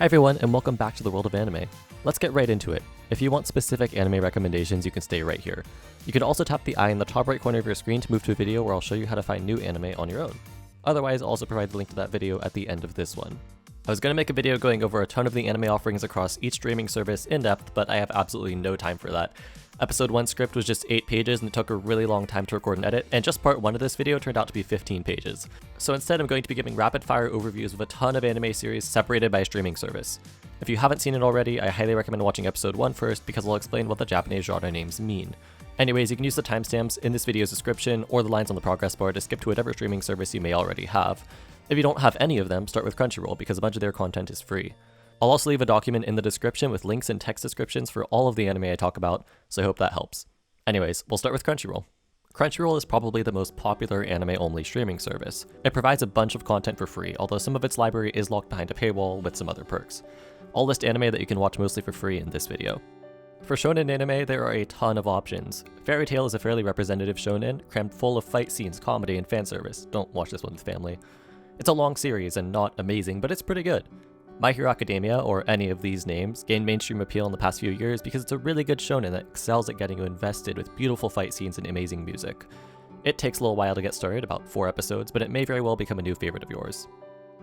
Hi everyone, and welcome back to the world of anime. Let's get right into it. If you want specific anime recommendations, you can stay right here. You can also tap the eye in the top right corner of your screen to move to a video where I'll show you how to find new anime on your own. Otherwise, I'll also provide the link to that video at the end of this one. I was going to make a video going over a ton of the anime offerings across each streaming service in depth, but I have absolutely no time for that. Episode 1 script was just 8 pages and it took a really long time to record and edit, and just part 1 of this video turned out to be 15 pages. So instead I'm going to be giving rapid fire overviews of a ton of anime series separated by a streaming service. If you haven't seen it already, I highly recommend watching episode 1 first because I'll explain what the Japanese genre names mean. Anyways, you can use the timestamps in this video's description or the lines on the progress bar to skip to whatever streaming service you may already have. If you don't have any of them, start with Crunchyroll because a bunch of their content is free. I'll also leave a document in the description with links and text descriptions for all of the anime I talk about, so I hope that helps. Anyways, we'll start with Crunchyroll. Crunchyroll is probably the most popular anime-only streaming service. It provides a bunch of content for free, although some of its library is locked behind a paywall with some other perks. I'll list anime that you can watch mostly for free in this video. For shonen anime, there are a ton of options. Fairy Tail is a fairly representative shonen, crammed full of fight scenes, comedy, and fan service. Don't watch this one with family. It's a long series and not amazing, but it's pretty good. My Hero Academia, or any of these names, gained mainstream appeal in the past few years because it's a really good shonen that excels at getting you invested with beautiful fight scenes and amazing music. It takes a little while to get started, about 4 episodes, but it may very well become a new favorite of yours.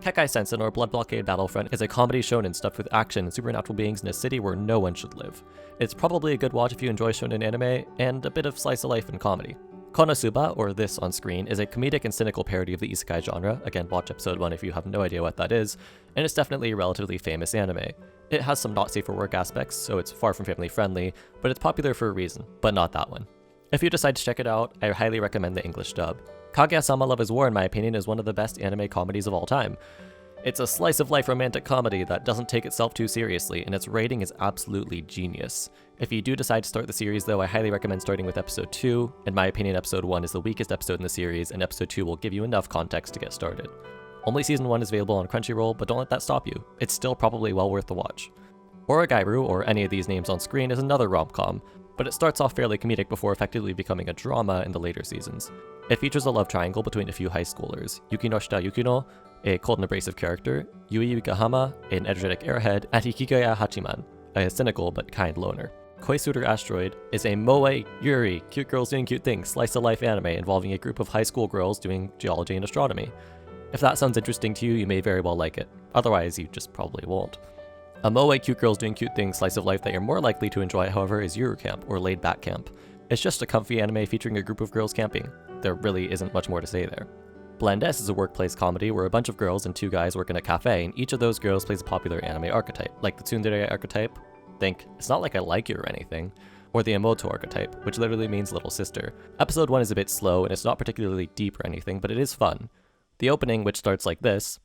Kekkai Sensen, or Blood Blockade Battlefront, is a comedy shonen stuffed with action and supernatural beings in a city where no one should live. It's probably a good watch if you enjoy shonen anime, and a bit of slice of life and comedy. Konosuba, or This on Screen, is a comedic and cynical parody of the isekai genre. Again, watch episode 1 if you have no idea what that is, and it's definitely a relatively famous anime. It has some not safe for work aspects, so it's far from family friendly, but it's popular for a reason, but not that one. If you decide to check it out, I highly recommend the English dub. Kaguya-sama Love is War, in my opinion, is one of the best anime comedies of all time. It's a slice-of-life romantic comedy that doesn't take itself too seriously, and its writing is absolutely genius. If you do decide to start the series though, I highly recommend starting with episode 2. In my opinion, episode 1 is the weakest episode in the series, and episode 2 will give you enough context to get started. Only season 1 is available on Crunchyroll, but don't let that stop you. It's still probably well worth the watch. Oragairu, or any of these names on screen, is another rom-com, but it starts off fairly comedic before effectively becoming a drama in the later seasons. It features a love triangle between a few high schoolers, Yukinoshita Yukino, a cold and abrasive character, Yui Yukahama, an energetic airhead, and Hikigaya Hachiman, a cynical but kind loner. Koisuter Asteroid is a moe, yuri, cute girls doing cute things, slice-of-life anime involving a group of high school girls doing geology and astronomy. If that sounds interesting to you, you may very well like it. Otherwise, you just probably won't. A moe cute girls doing cute things slice of life that you're more likely to enjoy, however, is Yuru Camp, or Laid Back Camp. It's just a comfy anime featuring a group of girls camping. There really isn't much more to say there. Blend S is a workplace comedy where a bunch of girls and 2 guys work in a cafe, and each of those girls plays a popular anime archetype, like the tsundere archetype. Think, it's not like I like you or anything, or the Emoto archetype, which literally means little sister. Episode 1 is a bit slow, and it's not particularly deep or anything, but it is fun. The opening, which starts like this,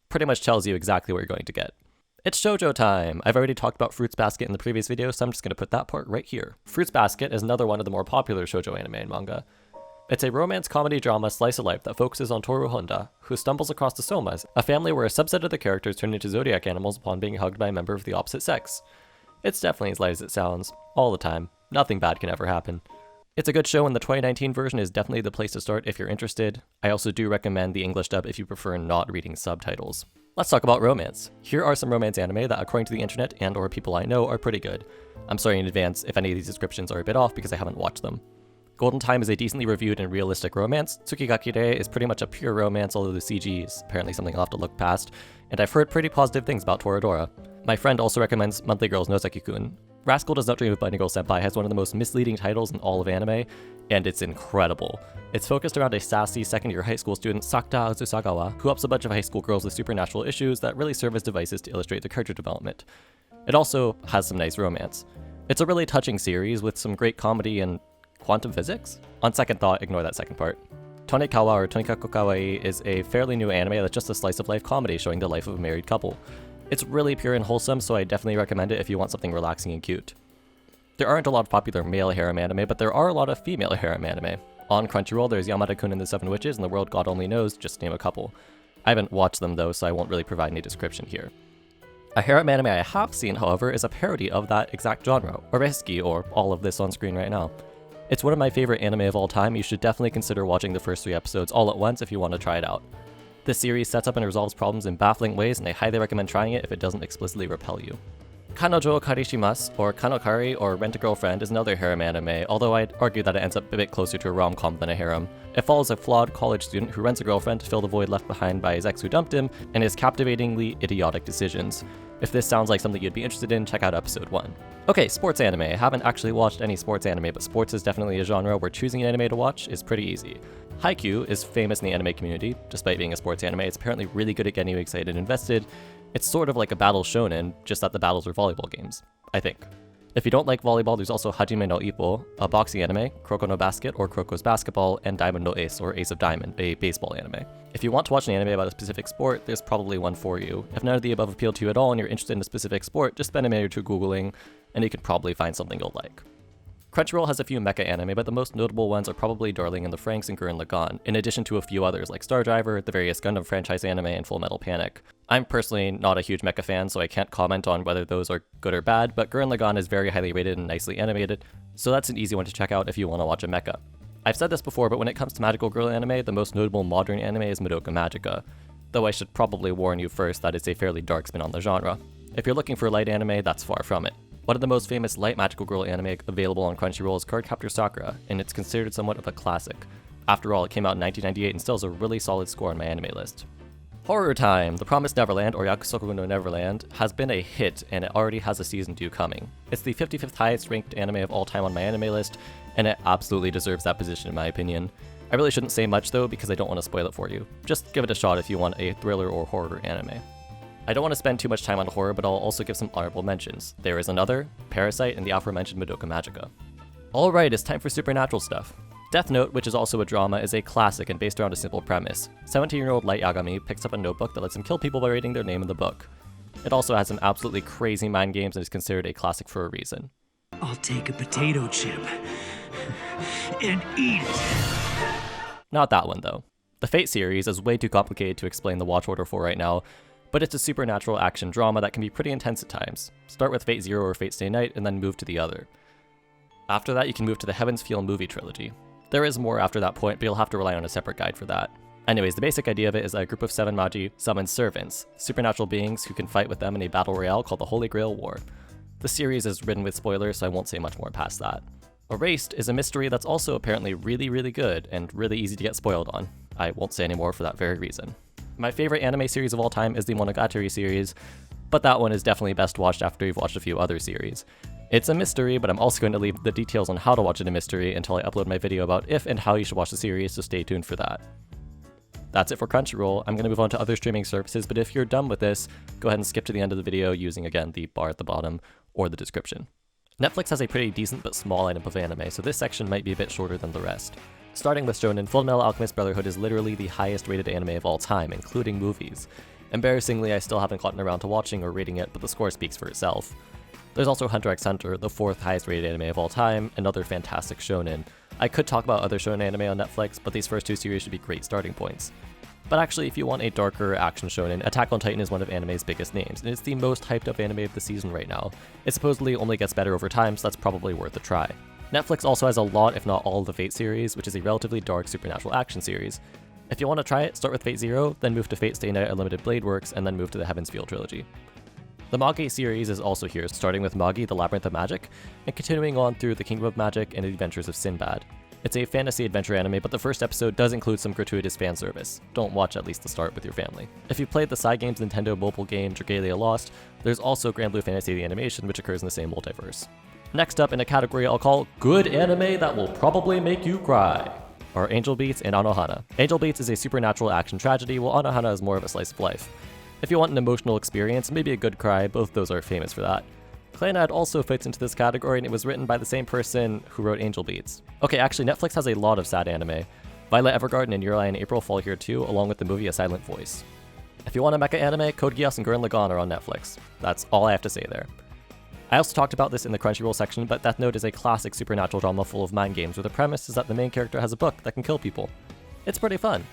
pretty much tells you exactly what you're going to get. It's shoujo time! I've already talked about Fruits Basket in the previous video, so I'm just going to put that part right here. Fruits Basket is another one of the more popular shoujo anime and manga. It's a romance comedy drama slice of life that focuses on Toru Honda, who stumbles across the Somas, a family where a subset of the characters turn into zodiac animals upon being hugged by a member of the opposite sex. It's definitely as light as it sounds, all the time. Nothing bad can ever happen. It's a good show, and the 2019 version is definitely the place to start if you're interested. I also do recommend the English dub if you prefer not reading subtitles. Let's talk about romance. Here are some romance anime that, according to the internet and or people I know, are pretty good. I'm sorry in advance if any of these descriptions are a bit off because I haven't watched them. Golden Time is a decently reviewed and realistic romance. Tsukigakire is pretty much a pure romance, although the CG is apparently something I'll have to look past, and I've heard pretty positive things about Toradora. My friend also recommends Monthly Girls Nozaki-kun. Rascal Does Not Dream of Bunny Girl Senpai has one of the most misleading titles in all of anime, and it's incredible. It's focused around a sassy second-year high school student, Sakta Azusagawa, who helps a bunch of high school girls with supernatural issues that really serve as devices to illustrate their character development. It also has some nice romance. It's a really touching series with some great comedy and quantum physics? On second thought, ignore that second part. Tonekawa, or Tonikaku Kawaii, is a fairly new anime that's just a slice-of-life comedy showing the life of a married couple. It's really pure and wholesome, so I definitely recommend it if you want something relaxing and cute. There aren't a lot of popular male harem anime, but there are a lot of female harem anime. On Crunchyroll, there's Yamada-kun and the Seven Witches and The World God Only Knows, just to name a couple. I haven't watched them though, so I won't really provide any description here. A harem anime I have seen, however, is a parody of that exact genre, Oresuki, or all of this on screen right now. It's one of my favorite anime of all time. You should definitely consider watching the first 3 episodes all at once if you want to try it out. This series sets up and resolves problems in baffling ways, and I highly recommend trying it if it doesn't explicitly repel you. Kanojo Karishimasu, or Kanokari, or Rent-A-Girlfriend is another harem anime, although I'd argue that it ends up a bit closer to a rom-com than a harem. It follows a flawed college student who rents a girlfriend to fill the void left behind by his ex who dumped him, and his captivatingly idiotic decisions. If this sounds like something you'd be interested in, check out episode 1. Okay, sports anime. I haven't actually watched any sports anime, but sports is definitely a genre where choosing an anime to watch is pretty easy. Haikyuu is famous in the anime community. Despite being a sports anime, it's apparently really good at getting you excited and invested. It's sort of like a battle shonen, just that the battles are volleyball games, I think. If you don't like volleyball, there's also Hajime no Ippo, a boxing anime, Kuroko no Basket, or Kuroko's Basketball, and Diamond no Ace, or Ace of Diamond, a baseball anime. If you want to watch an anime about a specific sport, there's probably one for you. If none of the above appeal to you at all and you're interested in a specific sport, just spend a minute or two Googling, and you can probably find something you'll like. Crunchyroll has a few mecha anime, but the most notable ones are probably Darling in the Franxx and Gurren Lagann, in addition to a few others like Star Driver, the various Gundam franchise anime, and Full Metal Panic. I'm personally not a huge mecha fan, so I can't comment on whether those are good or bad, but Gurren Lagann is very highly rated and nicely animated, so that's an easy one to check out if you want to watch a mecha. I've said this before, but when it comes to magical girl anime, the most notable modern anime is Madoka Magica, though I should probably warn you first that it's a fairly dark spin on the genre. If you're looking for light anime, that's far from it. One of the most famous light magical girl anime available on Crunchyroll is Cardcaptor Sakura, and it's considered somewhat of a classic. After all, it came out in 1998 and still has a really solid score on my anime list. Horror Time! The Promised Neverland, or Yakusoku no Neverland, has been a hit, and it already has a season 2 coming. It's the 55th highest ranked anime of all time on my anime list, and it absolutely deserves that position in my opinion. I really shouldn't say much though, because I don't want to spoil it for you. Just give it a shot if you want a thriller or horror anime. I don't want to spend too much time on horror, but I'll also give some honorable mentions. There is Another, Parasite, and the aforementioned Madoka Magica. Alright, it's time for supernatural stuff. Death Note, which is also a drama, is a classic and based around a simple premise. 17-year-old Light Yagami picks up a notebook that lets him kill people by writing their name in the book. It also has some absolutely crazy mind games and is considered a classic for a reason. I'll take a potato chip and eat it. Not that one though. The Fate series is way too complicated to explain the watch order for right now, but it's a supernatural action drama that can be pretty intense at times. Start with Fate Zero or Fate Stay Night and then move to the other. After that, you can move to the Heaven's Feel movie trilogy. There is more after that point, but you'll have to rely on a separate guide for that. Anyways, the basic idea of it is that a group of 7 Magi summons servants, supernatural beings who can fight with them in a battle royale called the Holy Grail War. The series is written with spoilers, so I won't say much more past that. Erased is a mystery that's also apparently really good and really easy to get spoiled on. I won't say any more for that very reason. My favorite anime series of all time is the Monogatari series, but that one is definitely best watched after you've watched a few other series. It's a mystery, but I'm also going to leave the details on how to watch it a mystery until I upload my video about if and how you should watch the series, so stay tuned for that. That's it for Crunchyroll. I'm going to move on to other streaming services, but if you're done with this, go ahead and skip to the end of the video using, again, the bar at the bottom or the description. Netflix has a pretty decent but small lineup of anime, so this section might be a bit shorter than the rest. Starting with Shonen, Fullmetal Alchemist Brotherhood is literally the highest rated anime of all time, including movies. Embarrassingly, I still haven't gotten around to watching or rating it, but the score speaks for itself. There's also Hunter x Hunter, the 4th highest rated anime of all time, another fantastic shonen. I could talk about other shonen anime on Netflix, but these first 2 series should be great starting points. But actually, if you want a darker action shonen, Attack on Titan is one of anime's biggest names, and it's the most hyped up anime of the season right now. It supposedly only gets better over time, so that's probably worth a try. Netflix also has a lot, if not all, of the Fate series, which is a relatively dark supernatural action series. If you want to try it, start with Fate Zero, then move to Fate Stay Night Unlimited Blade Works, and then move to the Heaven's Feel trilogy. The Mage series is also here, starting with Magi, the Labyrinth of Magic, and continuing on through the Kingdom of Magic and the Adventures of Sinbad. It's a fantasy adventure anime, but the first episode does include some gratuitous fan service. Don't watch at least the start with your family. If you played the side games Nintendo mobile game Dragalia Lost, there's also Grand Blue Fantasy the Animation, which occurs in the same multiverse. Next up in a category I'll call Good Anime That Will Probably Make You Cry are Angel Beats and Anohana. Angel Beats is a supernatural action tragedy, while Anohana is more of a slice of life. If you want an emotional experience, maybe a good cry, both those are famous for that. Clannad also fits into this category, and it was written by the same person who wrote Angel Beats. Okay, actually, Netflix has a lot of sad anime. Violet Evergarden and Your Lie in April fall here too, along with the movie A Silent Voice. If you want a mecha anime, Code Geass and Gurren Lagann are on Netflix. That's all I have to say there. I also talked about this in the Crunchyroll section, but Death Note is a classic supernatural drama full of mind games where the premise is that the main character has a book that can kill people. It's pretty fun.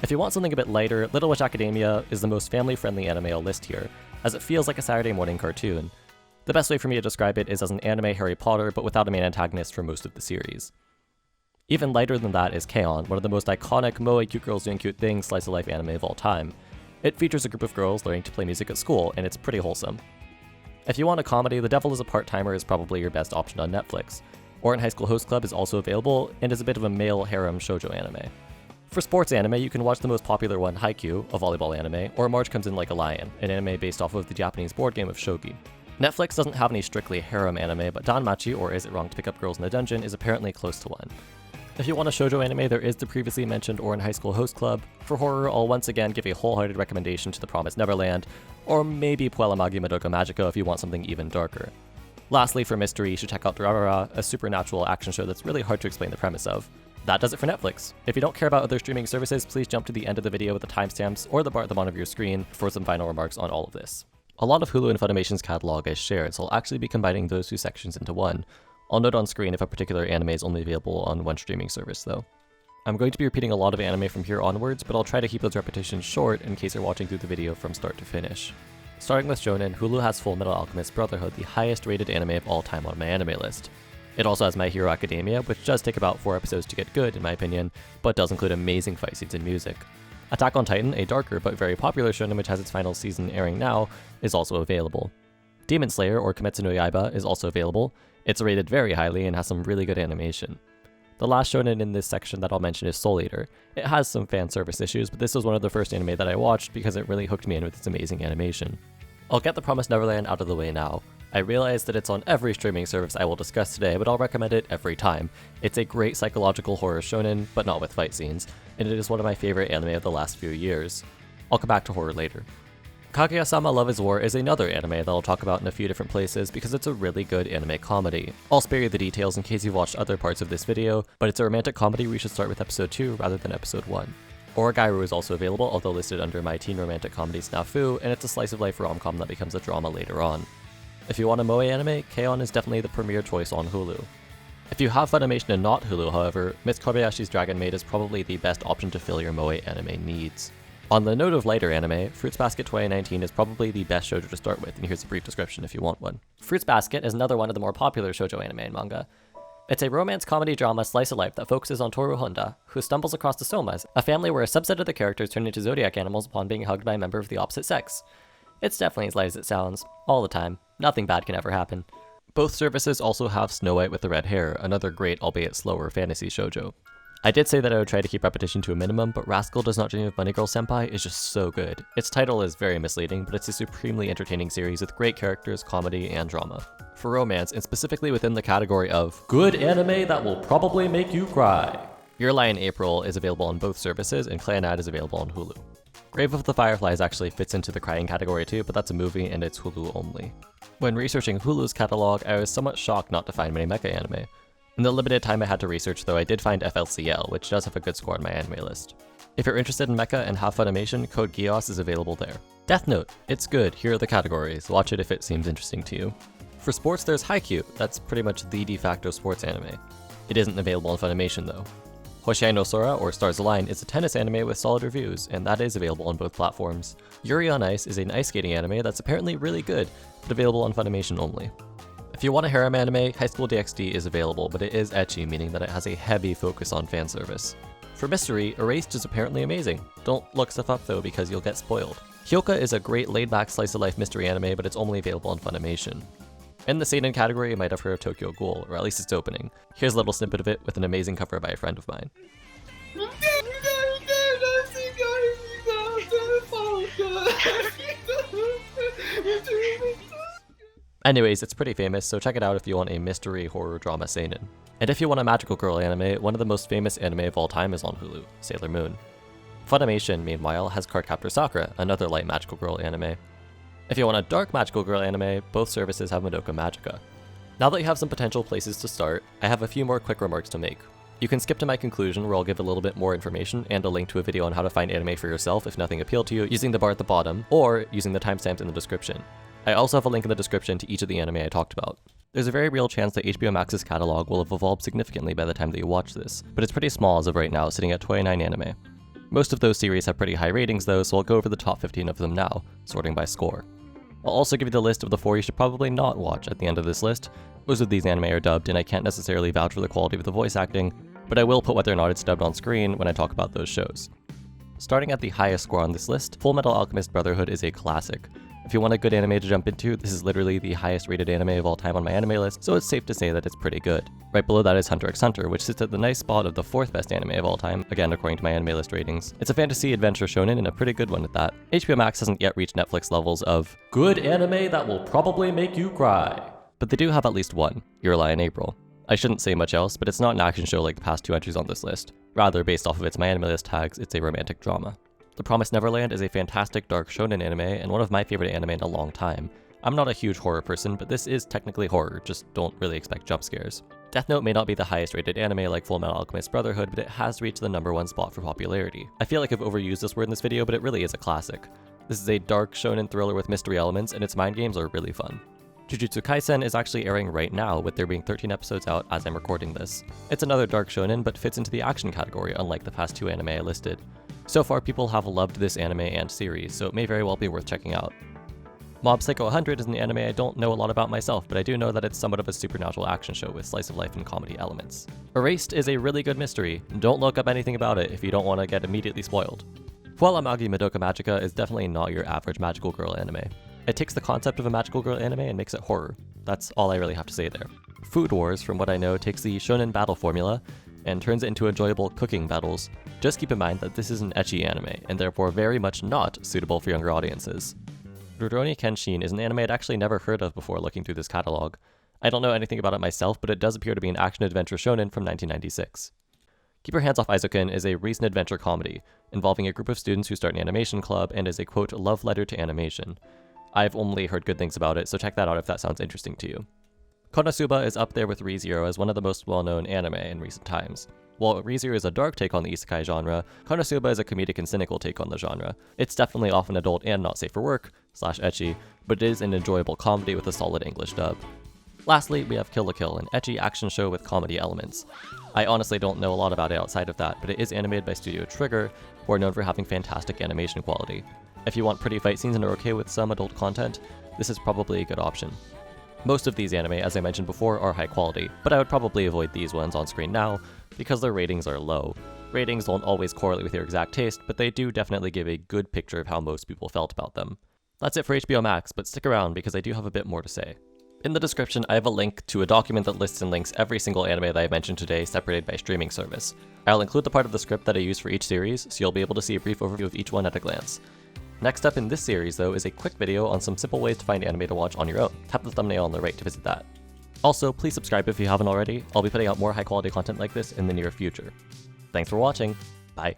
If you want something a bit lighter, Little Witch Academia is the most family-friendly anime I'll list here, as it feels like a Saturday morning cartoon. The best way for me to describe it is as an anime Harry Potter, but without a main antagonist for most of the series. Even lighter than that is K-On!, one of the most iconic moe cute girls doing cute things slice-of-life anime of all time. It features a group of girls learning to play music at school, and it's pretty wholesome. If you want a comedy, The Devil is a Part-Timer is probably your best option on Netflix. Ouran High School Host Club is also available, and is a bit of a male harem shoujo anime. For sports anime, you can watch the most popular one, Haikyuu, a volleyball anime, or March Comes In Like a Lion, an anime based off of the Japanese board game of shogi. Netflix doesn't have any strictly harem anime, but Danmachi, or Is It Wrong to Pick Up Girls in a Dungeon, is apparently close to one. If you want a shoujo anime, there is the previously mentioned Ouran High School Host Club. For horror, I'll once again give a wholehearted recommendation to The Promised Neverland, or maybe Puella Magi Madoka Magica if you want something even darker. Lastly, for mystery, you should check out Durarara, a supernatural action show that's really hard to explain the premise of. That does it for Netflix. If you don't care about other streaming services, please jump to the end of the video with the timestamps or the bar at the bottom of your screen for some final remarks on all of this. A lot of Hulu and Funimation's catalog is shared, so I'll actually be combining those two sections into one. I'll note on screen if a particular anime is only available on one streaming service, though. I'm going to be repeating a lot of anime from here onwards, but I'll try to keep those repetitions short in case you're watching through the video from start to finish. Starting with Shonen, Hulu has Full Metal Alchemist Brotherhood, the highest rated anime of all time on my anime list. It also has My Hero Academia, which does take about 4 episodes to get good in my opinion, but does include amazing fight scenes and music. Attack on Titan, a darker but very popular shonen which has its final season airing now, is also available. Demon Slayer, or Kimetsu no Yaiba, is also available. It's rated very highly and has some really good animation. The last shonen in this section that I'll mention is Soul Eater. It has some fan service issues, but this was one of the first anime that I watched because it really hooked me in with its amazing animation. I'll get The Promised Neverland out of the way now. I realize that it's on every streaming service I will discuss today, but I'll recommend it every time. It's a great psychological horror shonen, but not with fight scenes, and it is one of my favorite anime of the last few years. I'll come back to horror later. Kaguya-sama Love is War is another anime that I'll talk about in a few different places because it's a really good anime comedy. I'll spare you the details in case you've watched other parts of this video, but it's a romantic comedy we should start with episode 2 rather than episode 1. Oragairu is also available, although listed under my teen romantic comedy Snafu, and it's a slice of life rom-com that becomes a drama later on. If you want a moe anime, K-On! Is definitely the premier choice on Hulu. If you have Funimation and not Hulu, however, Miss Kobayashi's Dragon Maid is probably the best option to fill your moe anime needs. On the note of lighter anime, Fruits Basket 2019 is probably the best shoujo to start with, and here's a brief description if you want one. Fruits Basket is another one of the more popular shoujo anime and manga. It's a romance comedy drama slice of life that focuses on Toru Honda, who stumbles across the Somas, a family where a subset of the characters turn into zodiac animals upon being hugged by a member of the opposite sex. It's definitely as light as it sounds, all the time. Nothing bad can ever happen. Both services also have Snow White with the Red Hair, another great albeit slower fantasy shoujo. I did say that I would try to keep repetition to a minimum, but Rascal Does Not Dream of Bunny Girl Senpai is just so good. Its title is very misleading, but it's a supremely entertaining series with great characters, comedy, and drama. For romance, and specifically within the category of good anime that will probably make you cry, Your Lie in April is available on both services, and Clannad is available on Hulu. Grave of the Fireflies actually fits into the crying category too, but that's a movie and it's Hulu only. When researching Hulu's catalog, I was somewhat shocked not to find many mecha anime. In the limited time I had to research though, I did find FLCL, which does have a good score on my anime list. If you're interested in mecha and have Funimation, code GIOS is available there. Death Note, it's good, here are the categories, watch it if it seems interesting to you. For sports there's Haikyuu, that's pretty much the de facto sports anime. It isn't available on Funimation though. Hoshiai no Sora, or Stars Align, is a tennis anime with solid reviews, and that is available on both platforms. Yuri on Ice is an ice skating anime that's apparently really good, but available on Funimation only. If you want a harem anime, High School DxD is available, but it is ecchi, meaning that it has a heavy focus on fan service. For mystery, Erased is apparently amazing. Don't look stuff up though because you'll get spoiled. Hyoka is a great laid-back slice-of-life mystery anime, but it's only available on Funimation. In the seinen category, you might have heard of Tokyo Ghoul, or at least its opening. Here's a little snippet of it with an amazing cover by a friend of mine. Anyways, it's pretty famous, so check it out if you want a mystery horror drama seinen. And if you want a magical girl anime, one of the most famous anime of all time is on Hulu, Sailor Moon. Funimation, meanwhile, has Cardcaptor Sakura, another light magical girl anime. If you want a dark magical girl anime, both services have Madoka Magica. Now that you have some potential places to start, I have a few more quick remarks to make. You can skip to my conclusion where I'll give a little bit more information and a link to a video on how to find anime for yourself if nothing appealed to you using the bar at the bottom, or using the timestamps in the description. I also have a link in the description to each of the anime I talked about. There's a very real chance that HBO Max's catalog will have evolved significantly by the time that you watch this, but it's pretty small as of right now, sitting at 29 anime. Most of those series have pretty high ratings though, so I'll go over the top 15 of them now, sorting by score. I'll also give you the list of the 4 you should probably not watch at the end of this list. Most of these anime are dubbed, and I can't necessarily vouch for the quality of the voice acting, but I will put whether or not it's dubbed on screen when I talk about those shows. Starting at the highest score on this list, Fullmetal Alchemist Brotherhood is a classic. If you want a good anime to jump into, this is literally the highest rated anime of all time on my anime list, so it's safe to say that it's pretty good. Right below that is Hunter x Hunter, which sits at the nice spot of the 4th best anime of all time, again according to my anime list ratings. It's a fantasy adventure shonen and a pretty good one at that. HBO Max hasn't yet reached Netflix levels of good anime that will probably make you cry, but they do have at least one, Your Lie in April. I shouldn't say much else, but it's not an action show like the past 2 entries on this list. Rather, based off of its my anime list tags, it's a romantic drama. The Promised Neverland is a fantastic dark shonen anime and one of my favorite anime in a long time. I'm not a huge horror person, but this is technically horror, just don't really expect jump scares. Death Note may not be the highest rated anime like Fullmetal Alchemist Brotherhood, but it has reached the #1 spot for popularity. I feel like I've overused this word in this video, but it really is a classic. This is a dark shonen thriller with mystery elements, and its mind games are really fun. Jujutsu Kaisen is actually airing right now, with there being 13 episodes out as I'm recording this. It's another dark shonen, but fits into the action category, unlike the past 2 anime I listed. So far, people have loved this anime and series, so it may very well be worth checking out. Mob Psycho 100 is an anime I don't know a lot about myself, but I do know that it's somewhat of a supernatural action show with slice of life and comedy elements. Erased is a really good mystery. Don't look up anything about it if you don't want to get immediately spoiled. Fualamagi Madoka Magica is definitely not your average magical girl anime. It takes the concept of a magical girl anime and makes it horror. That's all I really have to say there. Food Wars, from what I know, takes the shonen battle formula and turns it into enjoyable cooking battles. Just keep in mind that this is an ecchi anime, and therefore very much not suitable for younger audiences. Rurouni Kenshin is an anime I'd actually never heard of before looking through this catalog. I don't know anything about it myself, but it does appear to be an action-adventure shonen from 1996. Keep Your Hands Off Eizouken is a recent adventure comedy, involving a group of students who start an animation club and is a quote love letter to animation. I've only heard good things about it, so check that out if that sounds interesting to you. Konosuba is up there with ReZero as one of the most well-known anime in recent times. While ReZero is a dark take on the isekai genre, Konosuba is a comedic and cynical take on the genre. It's definitely often adult and not safe for work, /ecchi, but it is an enjoyable comedy with a solid English dub. Lastly, we have Kill la Kill, an ecchi action show with comedy elements. I honestly don't know a lot about it outside of that, but it is animated by Studio Trigger, who are known for having fantastic animation quality. If you want pretty fight scenes and are okay with some adult content, this is probably a good option. Most of these anime, as I mentioned before, are high quality, but I would probably avoid these ones on screen now, because their ratings are low. Ratings don't always correlate with your exact taste, but they do definitely give a good picture of how most people felt about them. That's it for HBO Max, but stick around because I do have a bit more to say. In the description, I have a link to a document that lists and links every single anime that I mentioned today separated by streaming service. I'll include the part of the script that I use for each series, so you'll be able to see a brief overview of each one at a glance. Next up in this series, though, is a quick video on some simple ways to find anime to watch on your own. Tap the thumbnail on the right to visit that. Also, please subscribe if you haven't already. I'll be putting out more high quality content like this in the near future. Thanks for watching. Bye.